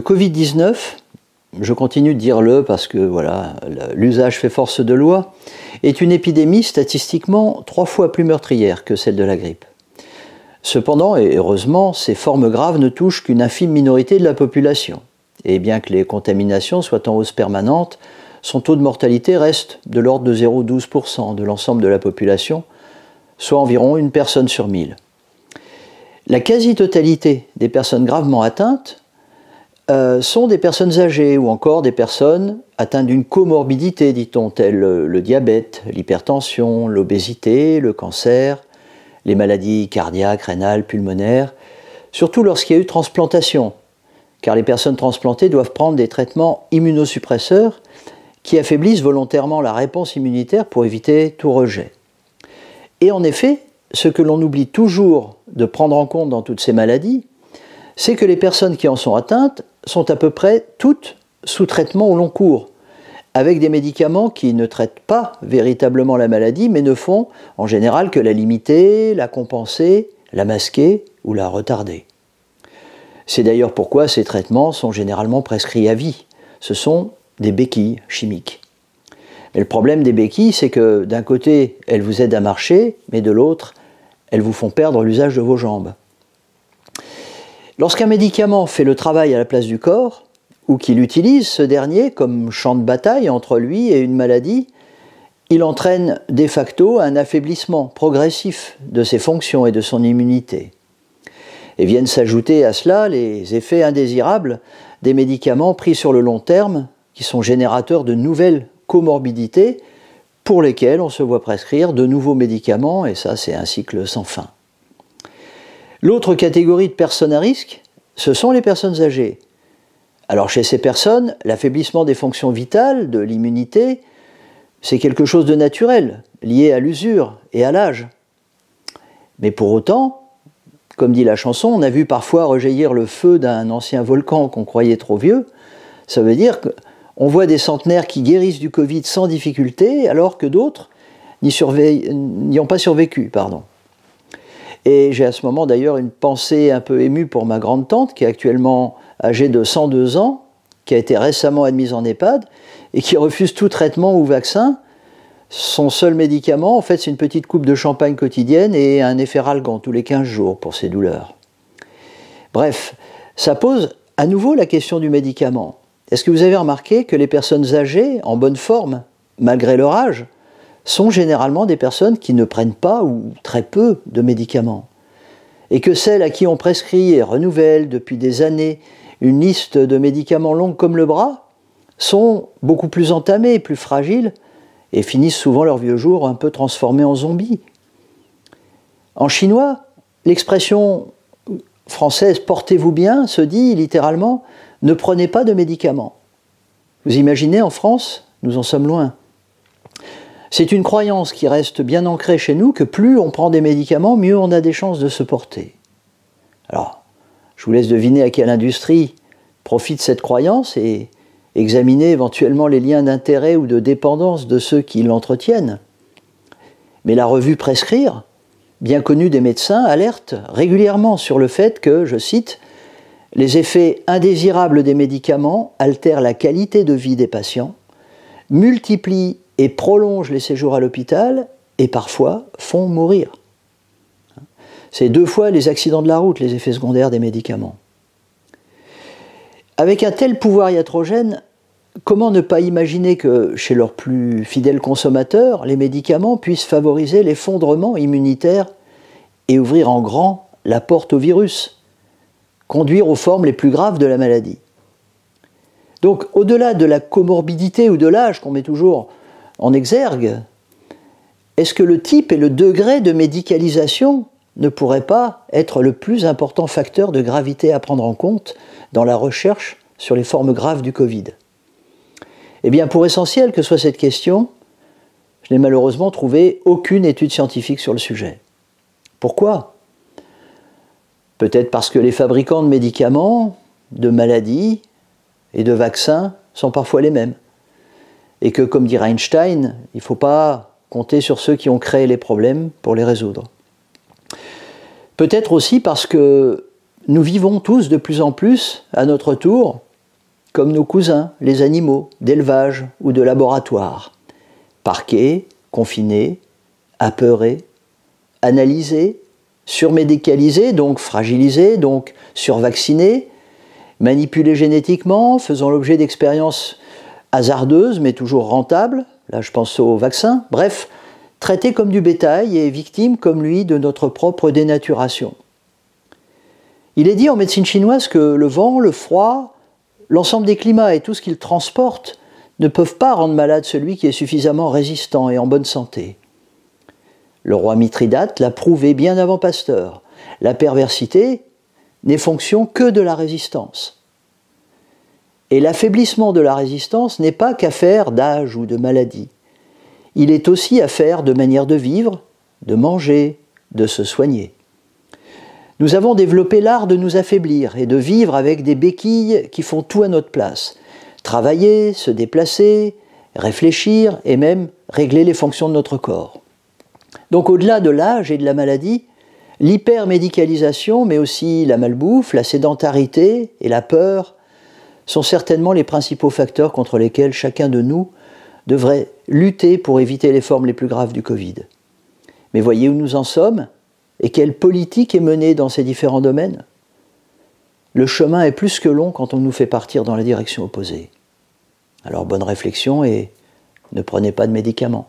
Covid-19, je continue de dire parce que voilà, l'usage fait force de loi, est une épidémie statistiquement 3 fois plus meurtrière que celle de la grippe. Cependant, et heureusement, ces formes graves ne touchent qu'une infime minorité de la population. Et bien que les contaminations soient en hausse permanente, son taux de mortalité reste de l'ordre de 0,12% de l'ensemble de la population, soit environ une personne sur 1000. La quasi-totalité des personnes gravement atteintes sont des personnes âgées ou encore des personnes atteintes d'une comorbidité, dit-on, telle le diabète, l'hypertension, l'obésité, le cancer, les maladies cardiaques, rénales, pulmonaires, surtout lorsqu'il y a eu transplantation, car les personnes transplantées doivent prendre des traitements immunosuppresseurs qui affaiblissent volontairement la réponse immunitaire pour éviter tout rejet. Et en effet, ce que l'on oublie toujours de prendre en compte dans toutes ces maladies, c'est que les personnes qui en sont atteintes sont à peu près toutes sous traitement au long cours, avec des médicaments qui ne traitent pas véritablement la maladie, mais ne font en général que la limiter, la compenser, la masquer ou la retarder. C'est d'ailleurs pourquoi ces traitements sont généralement prescrits à vie. Ce sont des béquilles chimiques. Mais le problème des béquilles, c'est que d'un côté, elles vous aident à marcher, mais de l'autre, elles vous font perdre l'usage de vos jambes. Lorsqu'un médicament fait le travail à la place du corps, ou qu'il utilise ce dernier comme champ de bataille entre lui et une maladie, il entraîne de facto un affaiblissement progressif de ses fonctions et de son immunité. Et viennent s'ajouter à cela les effets indésirables des médicaments pris sur le long terme, qui sont générateurs de nouvelles comorbidités pour lesquelles on se voit prescrire de nouveaux médicaments, et ça c'est un cycle sans fin. L'autre catégorie de personnes à risque, ce sont les personnes âgées. Alors chez ces personnes, l'affaiblissement des fonctions vitales, de l'immunité, c'est quelque chose de naturel, lié à l'usure et à l'âge. Mais pour autant, comme dit la chanson, on a vu parfois rejaillir le feu d'un ancien volcan qu'on croyait trop vieux. Ça veut dire qu'on voit des centenaires qui guérissent du Covid sans difficulté, alors que d'autres n'y ont pas survécu. Et j'ai à ce moment d'ailleurs une pensée un peu émue pour ma grande-tante, qui est actuellement âgée de 102 ans, qui a été récemment admise en EHPAD, et qui refuse tout traitement ou vaccin. Son seul médicament, en fait, c'est une petite coupe de champagne quotidienne et un efferalgan tous les 15 jours pour ses douleurs. Bref, ça pose à nouveau la question du médicament. Est-ce que vous avez remarqué que les personnes âgées, en bonne forme, malgré leur âge, sont généralement des personnes qui ne prennent pas ou très peu de médicaments, et que celles à qui on prescrit et renouvelle depuis des années une liste de médicaments longue comme le bras sont beaucoup plus entamées, plus fragiles, et finissent souvent leur vieux jour un peu transformés en zombies. En chinois, l'expression française « portez-vous bien » se dit littéralement « ne prenez pas de médicaments ». Vous imaginez, en France, nous en sommes loin. C'est une croyance qui reste bien ancrée chez nous que plus on prend des médicaments, mieux on a des chances de se porter. Alors, je vous laisse deviner à quelle industrie profite cette croyance et examiner éventuellement les liens d'intérêt ou de dépendance de ceux qui l'entretiennent. Mais la revue Prescrire, bien connue des médecins, alerte régulièrement sur le fait que, je cite, « les effets indésirables des médicaments altèrent la qualité de vie des patients, multiplient et prolongent les séjours à l'hôpital et parfois font mourir. » C'est 2 fois les accidents de la route, les effets secondaires des médicaments. Avec un tel pouvoir iatrogène, comment ne pas imaginer que, chez leurs plus fidèles consommateurs, les médicaments puissent favoriser l'effondrement immunitaire et ouvrir en grand la porte au virus, conduire aux formes les plus graves de la maladie. Donc, au-delà de la comorbidité ou de l'âge qu'on met toujours en exergue, est-ce que le type et le degré de médicalisation ne pourraient pas être le plus important facteur de gravité à prendre en compte dans la recherche sur les formes graves du Covid? Eh bien, pour essentiel que soit cette question, je n'ai malheureusement trouvé aucune étude scientifique sur le sujet. Pourquoi? Peut-être parce que les fabricants de médicaments, de maladies et de vaccins sont parfois les mêmes. Et que, comme dit Einstein, il ne faut pas compter sur ceux qui ont créé les problèmes pour les résoudre. Peut-être aussi parce que nous vivons tous de plus en plus, à notre tour, comme nos cousins, les animaux, d'élevage ou de laboratoire. Parqués, confinés, apeurés, analysés, surmédicalisés, donc fragilisés, donc survaccinés, manipulés génétiquement, faisant l'objet d'expériences hasardeuses mais toujours rentables, là je pense aux vaccins, bref, traités comme du bétail et victimes comme lui de notre propre dénaturation. Il est dit en médecine chinoise que le vent, le froid, l'ensemble des climats et tout ce qu'ils transportent ne peuvent pas rendre malade celui qui est suffisamment résistant et en bonne santé. Le roi Mithridate l'a prouvé bien avant Pasteur. La perversité n'est fonction que de la résistance. Et l'affaiblissement de la résistance n'est pas qu'affaire d'âge ou de maladie. Il est aussi affaire de manière de vivre, de manger, de se soigner. Nous avons développé l'art de nous affaiblir et de vivre avec des béquilles qui font tout à notre place. Travailler, se déplacer, réfléchir et même régler les fonctions de notre corps. Donc au-delà de l'âge et de la maladie, l'hypermédicalisation, mais aussi la malbouffe, la sédentarité et la peur sont certainement les principaux facteurs contre lesquels chacun de nous devrait lutter pour éviter les formes les plus graves du Covid. Mais voyez où nous en sommes et quelle politique est menée dans ces différents domaines. Le chemin est plus que long quand on nous fait partir dans la direction opposée. Alors bonne réflexion et ne prenez pas de médicaments.